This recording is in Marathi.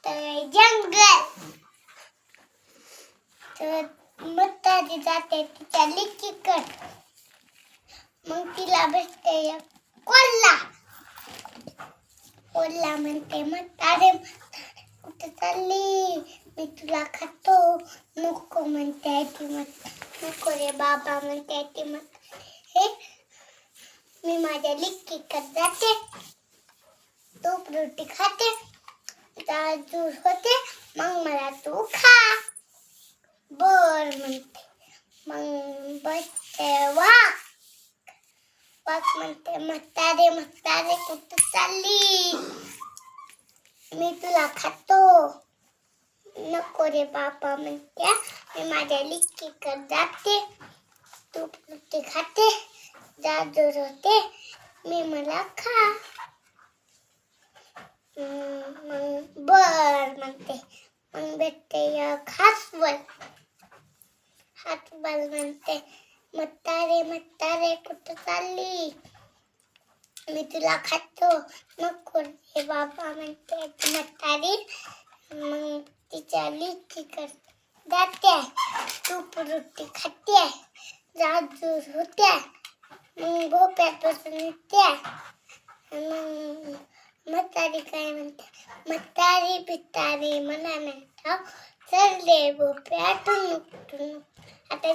तर जंगल. तर म्हातारी जाते तिच्या लेकीकडं. मग तिला भेटते एक कोल्हा. कोल्हा म्हणते म्हातारे कुठे चालली, मी तुला खातो. नको म्हणते ती नको रे बाबा म्हणते ती हे मी माझ्या लेकीकडे जाते. तूप रोटी खाते, दूर होते, मग मला तू खा. बर म्हणते. मग बसते वाघ. वाघ म्हणते म्हातारे म्हातारे कुठे चालली, मी तुला खातो. नको रे बाबा म्हणते मी माझ्या लेकीकडे जाते. तूप रोटी खाते, दूर होते, मी मला खा. मग बर म्हणते. मग भेटते एक हसवल. हसवल म्हणते म्हातारे म्हातारे कुठे चालली, मी तुला खातो. नको रे बाबा म्हणते ती म्हातारी. मग तिच्या लेकीकडे जाते. तूप रोटी खाते, दूर होते, मग भोप्यात बसून येते. मग म्हातारी काय म्हणते, म्हातारी भितारी मला नाही ठाव, चढले भोप्या टुनुक टुनुक. आता